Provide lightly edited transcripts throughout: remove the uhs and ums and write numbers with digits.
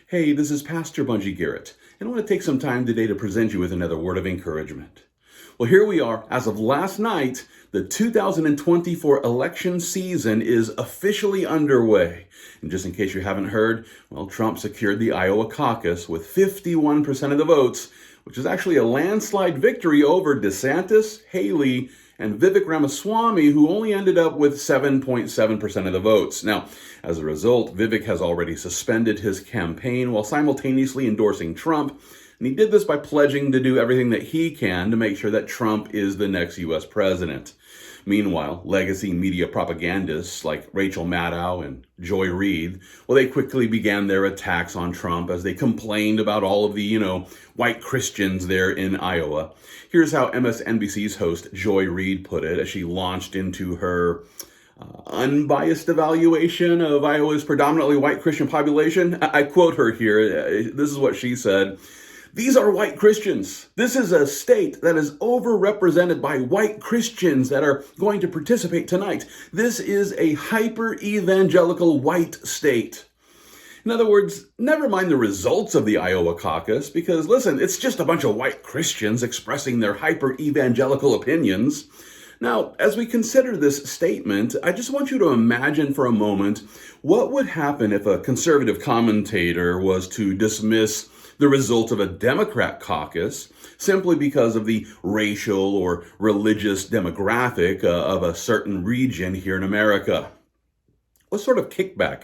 Hey, this is Pastor Bunjee Garrett, and I want to take some time today to present you with another word of encouragement. Well, here we are. As of last night, the 2024 election season is officially underway. And just in case you haven't heard, well, Trump secured the Iowa caucus with 51% of the votes, which is actually a landslide victory over DeSantis, Haley, and Vivek Ramaswamy, who only ended up with 7.7% of the votes. Now, as a result, Vivek has already suspended his campaign while simultaneously endorsing Trump, and he did this by pledging to do everything that he can to make sure that Trump is the next U.S. president. Meanwhile, legacy media propagandists like Rachel Maddow and Joy Reid, well, they quickly began their attacks on Trump as they complained about all of the, white Christians there in Iowa. Here's how MSNBC's host Joy Reid put it as she launched into her unbiased evaluation of Iowa's predominantly white Christian population. I quote her here. This is what she said. "These are white Christians. This is a state that is overrepresented by white Christians that are going to participate tonight. This is a hyper-evangelical white state." In other words, never mind the results of the Iowa caucus, because listen, it's just a bunch of white Christians expressing their hyper-evangelical opinions. Now, as we consider this statement, I just want you to imagine for a moment what would happen if a conservative commentator was to dismiss the result of a Democrat caucus simply because of the racial or religious demographic of a certain region here in America. What sort of kickback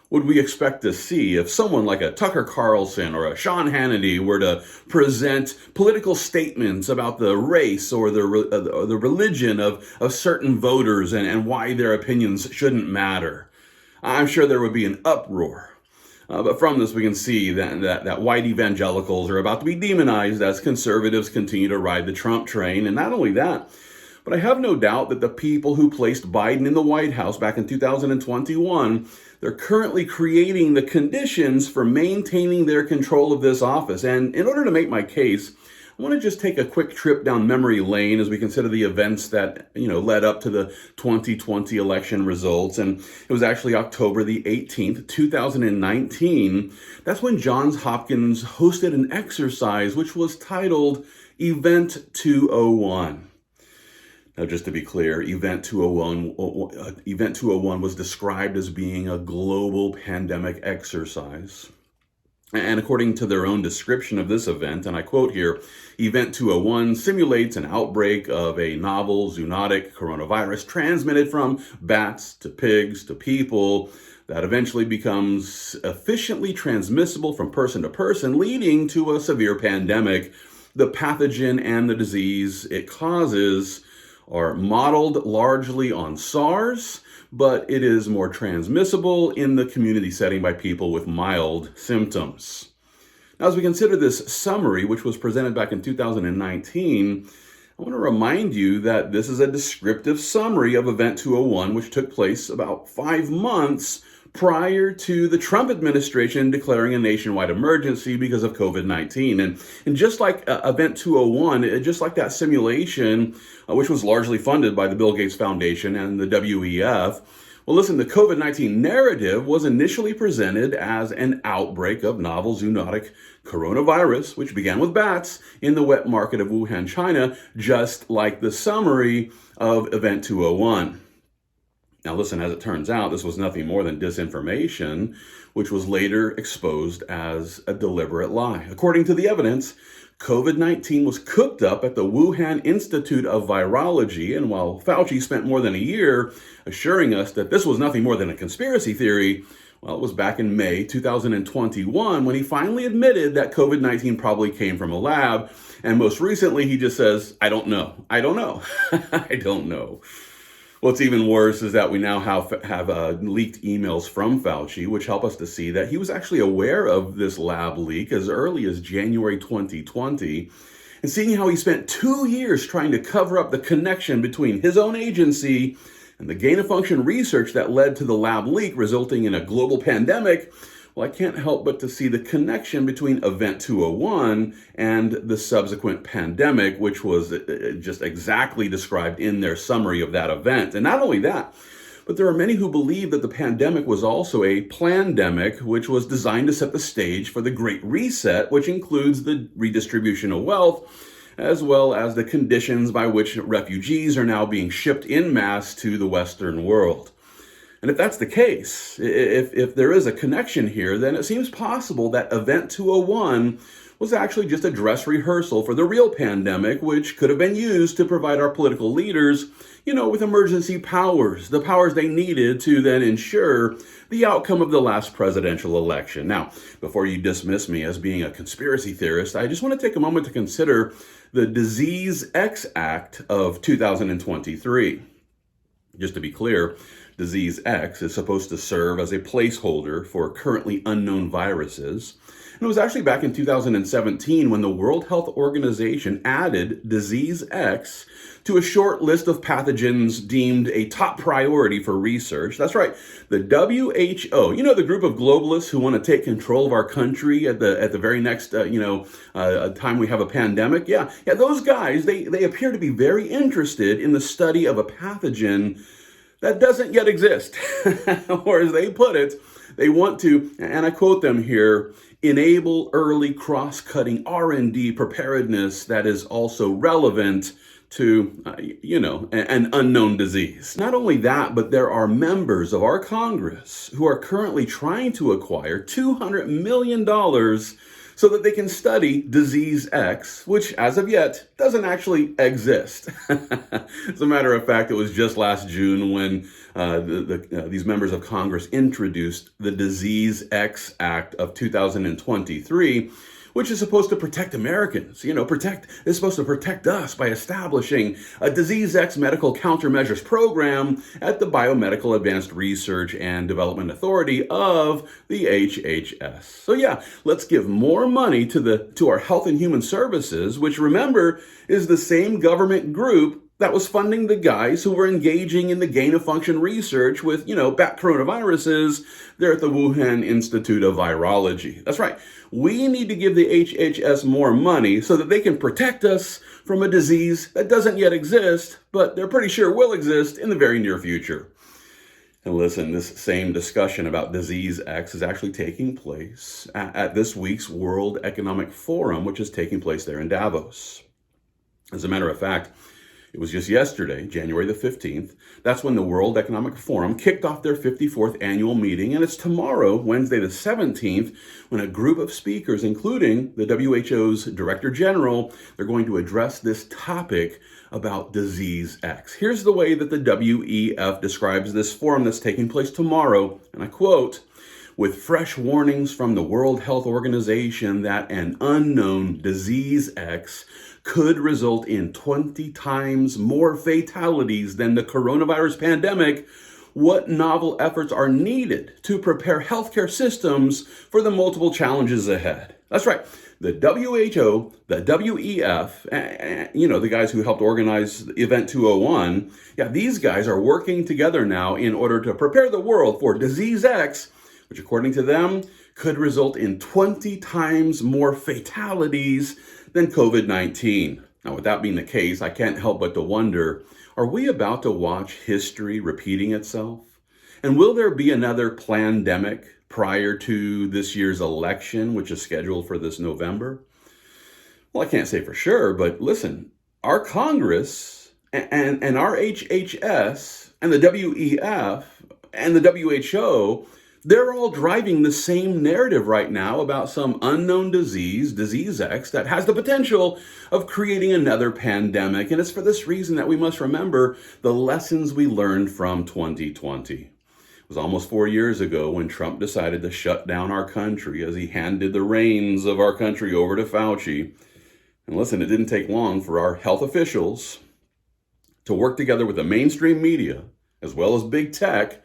would we expect to see if someone like a Tucker Carlson or a Sean Hannity were to present political statements about the race or the religion of certain voters and why their opinions shouldn't matter? I'm sure there would be an uproar. But from this, we can see that white evangelicals are about to be demonized as conservatives continue to ride the Trump train. And not only that, but I have no doubt that the people who placed Biden in the White House back in 2021, they're currently creating the conditions for maintaining their control of this office. And in order to make my case, I want to just take a quick trip down memory lane as we consider the events that, led up to the 2020 election results. And it was actually October the 18th, 2019. That's when Johns Hopkins hosted an exercise which was titled Event 201. Now, just to be clear, Event 201 was described as being a global pandemic exercise. And according to their own description of this event, and I quote here, Event 201 simulates an outbreak of a novel zoonotic coronavirus transmitted from bats to pigs to people that eventually becomes efficiently transmissible from person to person, leading to a severe pandemic. The pathogen and the disease it causes are modeled largely on SARS, but it is more transmissible in the community setting by people with mild symptoms. Now, as we consider this summary, which was presented back in 2019, I want to remind you that this is a descriptive summary of Event 201, which took place about 5 months prior to the Trump administration declaring a nationwide emergency because of COVID-19. And just like Event 201, just like that simulation, which was largely funded by the Bill Gates Foundation and the WEF, well, listen, the COVID-19 narrative was initially presented as an outbreak of novel zoonotic coronavirus, which began with bats in the wet market of Wuhan, China, just like the summary of Event 201. Now, listen, as it turns out, this was nothing more than disinformation, which was later exposed as a deliberate lie. According to the evidence, COVID-19 was cooked up at the Wuhan Institute of Virology, and while Fauci spent more than a year assuring us that this was nothing more than a conspiracy theory, well, it was back in May 2021 when he finally admitted that COVID-19 probably came from a lab, and most recently he just says, I don't know. I don't know. What's even worse is that we now have leaked emails from Fauci, which help us to see that he was actually aware of this lab leak as early as January 2020. And seeing how he spent 2 years trying to cover up the connection between his own agency and the gain-of-function research that led to the lab leak, resulting in a global pandemic, well, I can't help but to see the connection between Event 201 and the subsequent pandemic, which was just exactly described in their summary of that event. And not only that, But there are many who believe that the pandemic was also a plandemic, which was designed to set the stage for the Great Reset, which includes the redistribution of wealth, as well as the conditions by which refugees are now being shipped en masse to the Western world. And if that's the case, if there is a connection here, then it seems possible that Event 201 was actually just a dress rehearsal for the real pandemic, which could have been used to provide our political leaders, with emergency powers, the powers they needed to then ensure the outcome of the last presidential election. Now, before you dismiss me as being a conspiracy theorist, I just want to take a moment to consider the Disease X Act of 2023. Just to be clear, Disease X is supposed to serve as a placeholder for currently unknown viruses. And it was actually back in 2017 when the World Health Organization added Disease X to a short list of pathogens deemed a top priority for research. That's right, the WHO, the group of globalists who want to take control of our country at the very next, time we have a pandemic. Yeah, those guys, they appear to be very interested in the study of a pathogen that doesn't yet exist. Or as they put it, they want to, and I quote them here, enable early cross-cutting R&D preparedness that is also relevant to, an unknown disease. Not only that, but there are members of our Congress who are currently trying to acquire $200 million so that they can study Disease X, which as of yet doesn't actually exist. As a matter of fact, it was just last June when these members of Congress introduced the Disease X Act of 2023, which is supposed to protect Americans. It's supposed to protect us by establishing a Disease X medical countermeasures program at the Biomedical Advanced Research and Development Authority of the HHS. So yeah, let's give more money to our Health and Human Services, which remember is the same government group that was funding the guys who were engaging in the gain-of-function research with, bat coronaviruses there at the Wuhan Institute of Virology. That's right. We need to give the HHS more money so that they can protect us from a disease that doesn't yet exist, but they're pretty sure will exist in the very near future. And listen, this same discussion about Disease X is actually taking place at this week's World Economic Forum, which is taking place there in Davos. As a matter of fact, it was just yesterday, January the 15th, that's when the World Economic Forum kicked off their 54th annual meeting, and it's tomorrow, Wednesday the 17th, when a group of speakers, including the WHO's Director General, they're going to address this topic about Disease X. Here's the way that the WEF describes this forum that's taking place tomorrow, and I quote, "With fresh warnings from the World Health Organization that an unknown Disease X could result in 20 times more fatalities than the coronavirus pandemic, what novel efforts are needed to prepare healthcare systems for the multiple challenges ahead?" That's right. The WHO, the WEF, the guys who helped organize Event 201, these guys are working together now in order to prepare the world for Disease X, which according to them could result in 20 times more fatalities than COVID-19. Now, with that being the case, I can't help but to wonder, are we about to watch history repeating itself? And will there be another plandemic prior to this year's election, which is scheduled for this November? Well, I can't say for sure, but listen, our Congress and our HHS and the WEF and the WHO, they're all driving the same narrative right now about some unknown disease, Disease X, that has the potential of creating another pandemic. And it's for this reason that we must remember the lessons we learned from 2020. It was almost 4 years ago when Trump decided to shut down our country as he handed the reins of our country over to Fauci. And listen, it didn't take long for our health officials to work together with the mainstream media, as well as big tech,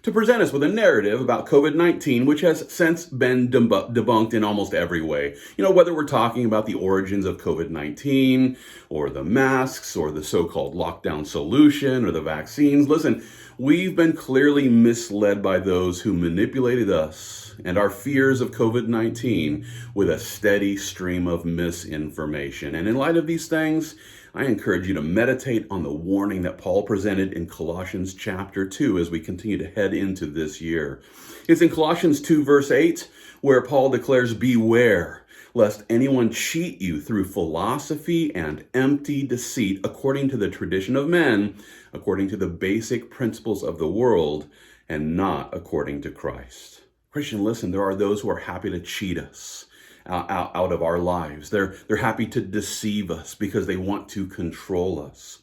to present us with a narrative about COVID-19, which has since been debunked in almost every way. Whether we're talking about the origins of COVID-19, or the masks, or the so-called lockdown solution, or the vaccines. Listen, we've been clearly misled by those who manipulated us and our fears of COVID-19 with a steady stream of misinformation. And in light of these things, I encourage you to meditate on the warning that Paul presented in Colossians chapter 2 as we continue to head into this year. It's in Colossians 2 verse 8 where Paul declares, "Beware, lest anyone cheat you through philosophy and empty deceit, according to the tradition of men, according to the basic principles of the world, and not according to Christ." Christian, listen, there are those who are happy to cheat us out of our lives. They're happy to deceive us because they want to control us.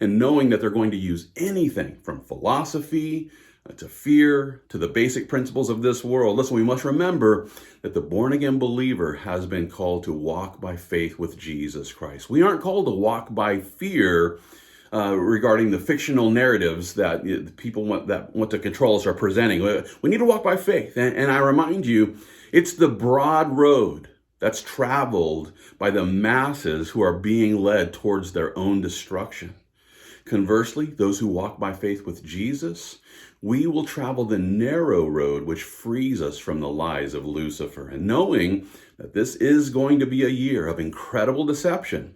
And knowing that they're going to use anything from philosophy to fear to the basic principles of this world. Listen, we must remember that the born-again believer has been called to walk by faith with Jesus Christ. We aren't called to walk by fear regarding the fictional narratives that the people that want to control us are presenting. We need to walk by faith. And I remind you, it's the broad road that's traveled by the masses who are being led towards their own destruction. Conversely, those who walk by faith with Jesus, we will travel the narrow road which frees us from the lies of Lucifer. And knowing that this is going to be a year of incredible deception,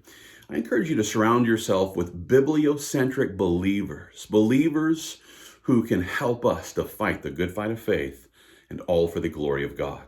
I encourage you to surround yourself with bibliocentric believers who can help us to fight the good fight of faith, and all for the glory of God.